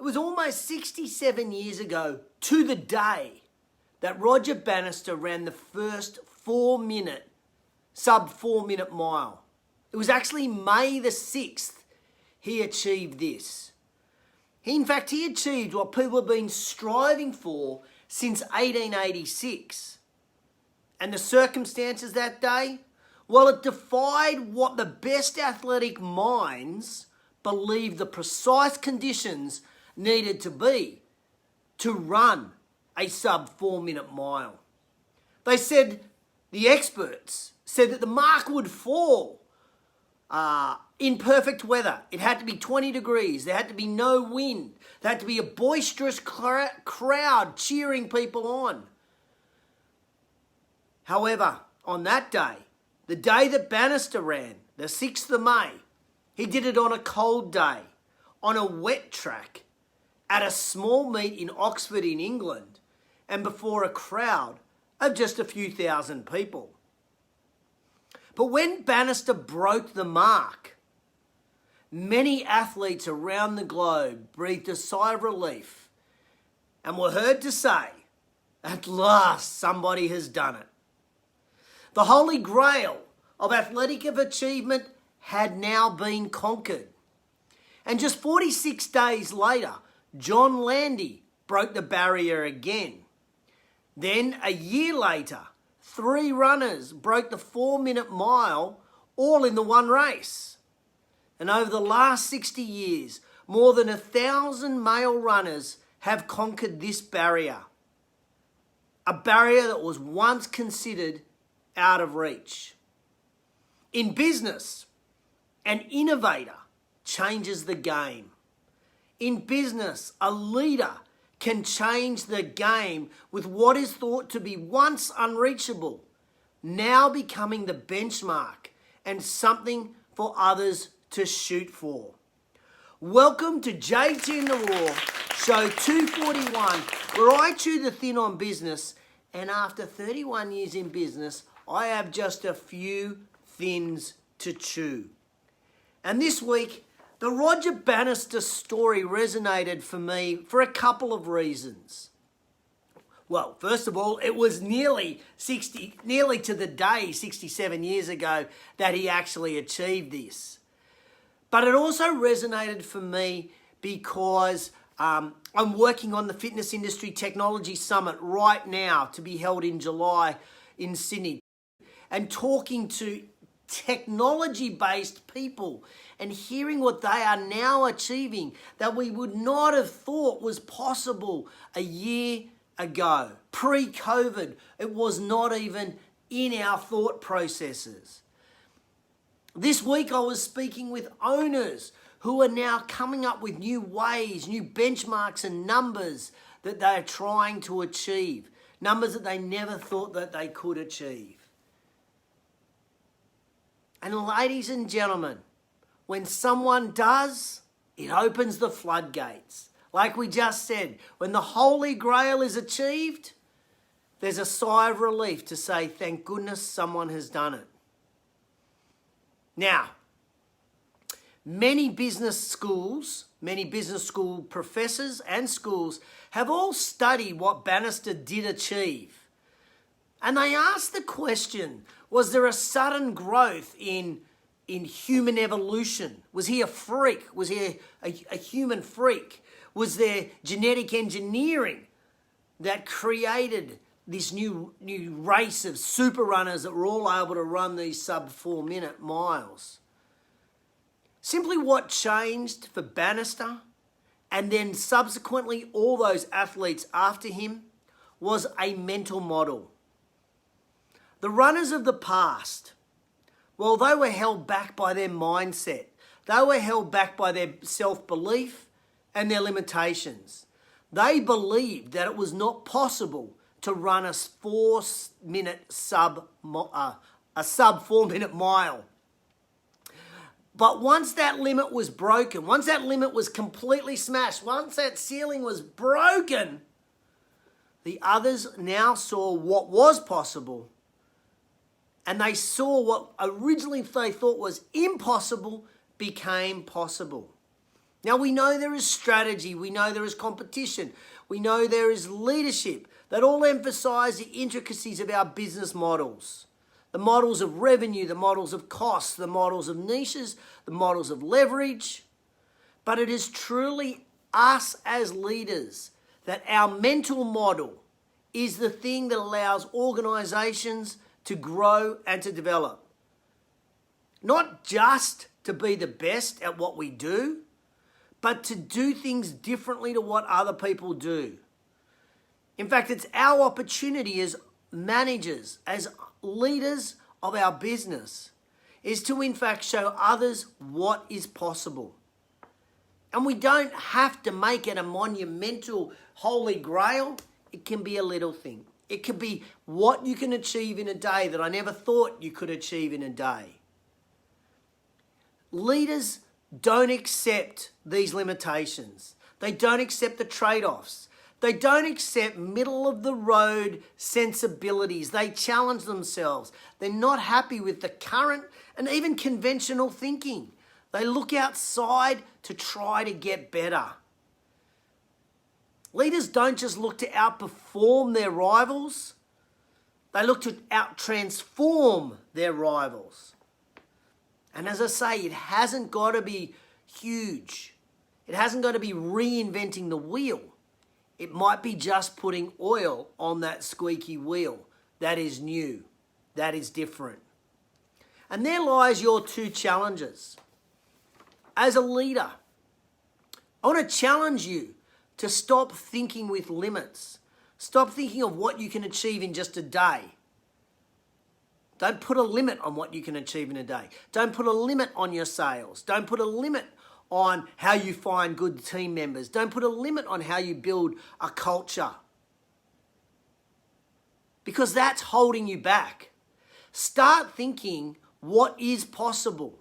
It was almost 67 years ago to the day that Roger Bannister ran the first sub 4 minute mile. It was actually May the 6th he achieved this. He achieved what people have been striving for since 1886. And the circumstances that day? Well, it defied what the best athletic minds believed the precise conditions needed to be to run a sub 4 minute mile. They said, the experts said that the mark would fall in perfect weather. It had to be 20 degrees. There had to be no wind. There had to be a boisterous crowd cheering people on. However, on that day, the day that Bannister ran, the 6th of May, he did it on a cold day, on a wet track, at a small meet in Oxford in England, and before a crowd of just a few thousand people. But when Bannister broke the mark, many athletes around the globe breathed a sigh of relief and were heard to say, at last somebody has done it. The holy grail of athletic achievement had now been conquered. And just 46 days later, John Landy broke the barrier again. Then a year later, 3 runners broke the 4 minute mile, all in the one race. And over the last 60 years, more than 1,000 male runners have conquered this barrier. A barrier that was once considered out of reach. In business, an innovator changes the game. In business, a leader can change the game with what is thought to be once unreachable, now becoming the benchmark and something for others to shoot for. Welcome to JTInTheRaw, show 241, where I chew the thin on business, and after 31 years in business, I have just a few thins to chew. And this week, the Roger Bannister story resonated for me for a couple of reasons. Well, first of all, it was nearly to the day 67 years ago that he actually achieved this. But it also resonated for me because I'm working on the Fitness Industry Technology Summit right now to be held in July in Sydney, and talking to technology-based people and hearing what they are now achieving that we would not have thought was possible a year ago. Pre-COVID, it was not even in our thought processes. This week I was speaking with owners who are now coming up with new ways, new benchmarks and numbers that they are trying to achieve. Numbers that they never thought that they could achieve. And ladies and gentlemen, when someone does, it opens the floodgates. Like we just said, when the Holy Grail is achieved, there's a sigh of relief to say, thank goodness someone has done it. Now, many business school professors and schools have all studied what Bannister did achieve. And they asked the question, was there a sudden growth in human evolution? Was he a freak? Was he a human freak? Was there genetic engineering that created this new race of super runners that were all able to run these sub 4 minute miles? Simply what changed for Bannister and then subsequently all those athletes after him was a mental model. The runners of the past, well, they were held back by their mindset. They were held back by their self-belief and their limitations. They believed that it was not possible to run a 4 minute sub 4 minute mile. But once that limit was broken, once that limit was completely smashed, once that ceiling was broken, the others now saw what was possible, and they saw what originally they thought was impossible became possible. Now, we know there is strategy, we know there is competition, we know there is leadership that all emphasize the intricacies of our business models. The models of revenue, the models of costs, the models of niches, the models of leverage. But it is truly us as leaders that our mental model is the thing that allows organizations to grow and to develop. Not just to be the best at what we do, but to do things differently to what other people do. In fact, it's our opportunity as managers, as leaders of our business, is to in fact show others what is possible. And we don't have to make it a monumental holy grail. It can be a little thing. It could be what you can achieve in a day that I never thought you could achieve in a day. Leaders don't accept these limitations. They don't accept the trade-offs. They don't accept middle-of-the-road sensibilities. They challenge themselves. They're not happy with the current and even conventional thinking. They look outside to try to get better. Leaders don't just look to outperform their rivals. They look to out-transform their rivals. And as I say, it hasn't got to be huge. It hasn't got to be reinventing the wheel. It might be just putting oil on that squeaky wheel. That is new. That is different. And there lies your two challenges. As a leader, I want to challenge you to stop thinking with limits. Stop thinking of what you can achieve in just a day. Don't put a limit on what you can achieve in a day. Don't put a limit on your sales. Don't put a limit on how you find good team members. Don't put a limit on how you build a culture. Because that's holding you back. Start thinking what is possible.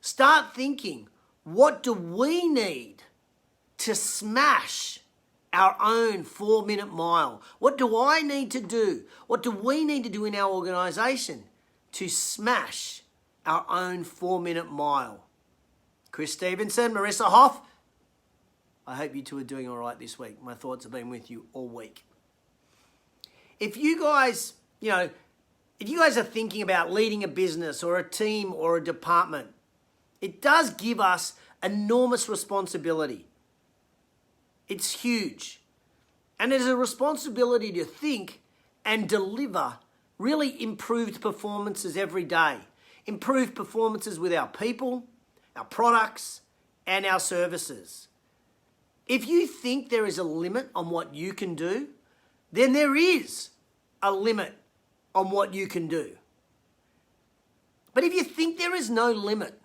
Start thinking, what do we need to smash our own 4-minute mile? What do I need to do? What do we need to do in our organisation to smash our own 4-minute mile? Chris Stevenson, Marissa Hoff, I hope you two are doing all right this week. My thoughts have been with you all week. If you guys are thinking about leading a business or a team or a department, it does give us enormous responsibility. It's huge. And it is a responsibility to think and deliver really improved performances every day. Improved performances with our people, our products, and our services. If you think there is a limit on what you can do, then there is a limit on what you can do. But if you think there is no limit,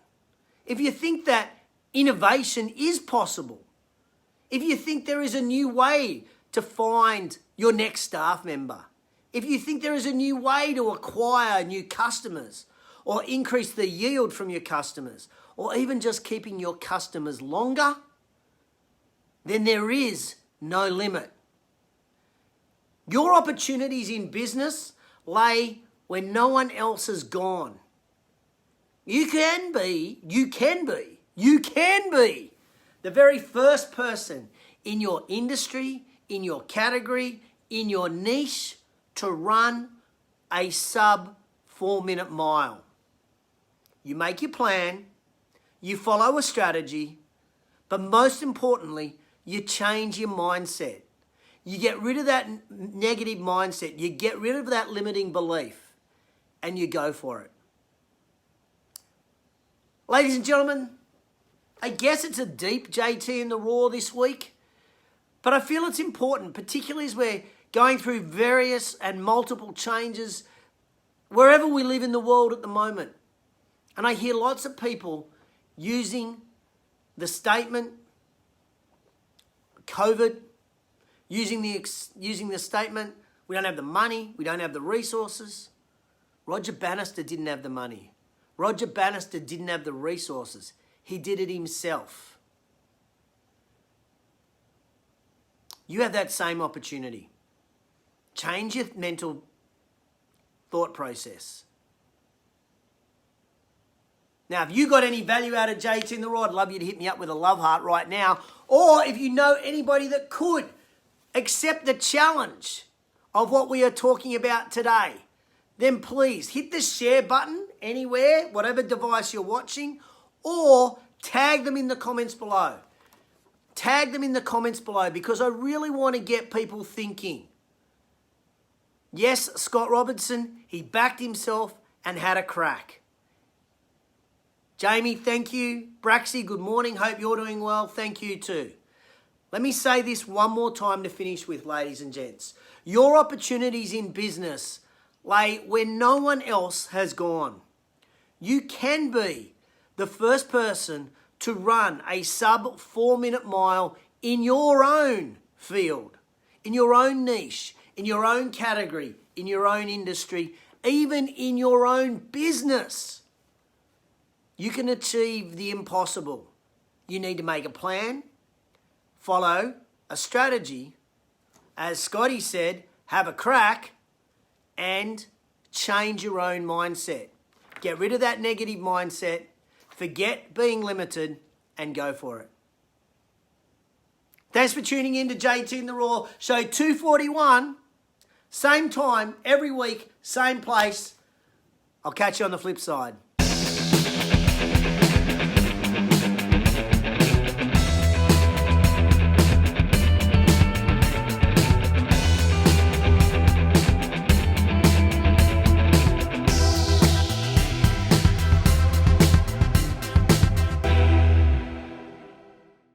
if you think that innovation is possible, if you think there is a new way to find your next staff member, if you think there is a new way to acquire new customers or increase the yield from your customers or even just keeping your customers longer, then there is no limit. Your opportunities in business lay when no one else has gone. You can be the very first person in your industry, in your category, in your niche to run a sub 4-minute mile. You make your plan, you follow a strategy, but most importantly, you change your mindset. You get rid of that negative mindset. You get rid of that limiting belief and you go for it. Ladies and gentlemen, I guess it's a deep JT in the Raw this week, but I feel it's important, particularly as we're going through various and multiple changes wherever we live in the world at the moment. And I hear lots of people using the statement, COVID, using the statement, we don't have the money, we don't have the resources. Roger Bannister didn't have the money. Roger Bannister didn't have the resources. He did it himself. You have that same opportunity. Change your mental thought process. Now, if you got any value out of JT in the Raw, I'd love you to hit me up with a love heart right now. Or if you know anybody that could accept the challenge of what we are talking about today, then please hit the share button anywhere, whatever device you're watching, or tag them in the comments below. Tag them in the comments below because I really want to get people thinking. Yes, Scott Robertson, he backed himself and had a crack. Jamie, thank you. Braxy, good morning. Hope you're doing well. Thank you too. Let me say this one more time to finish with, ladies and gents. Your opportunities in business lay where no one else has gone. You can be the first person to run a sub 4-minute mile in your own field, in your own niche, in your own category, in your own industry, even in your own business. You can achieve the impossible. You need to make a plan, follow a strategy, as Scotty said, have a crack, and change your own mindset. Get rid of that negative mindset, forget being limited, and go for it. Thanks for tuning in to JT in the Raw, show 241, same time, every week, same place. I'll catch you on the flip side.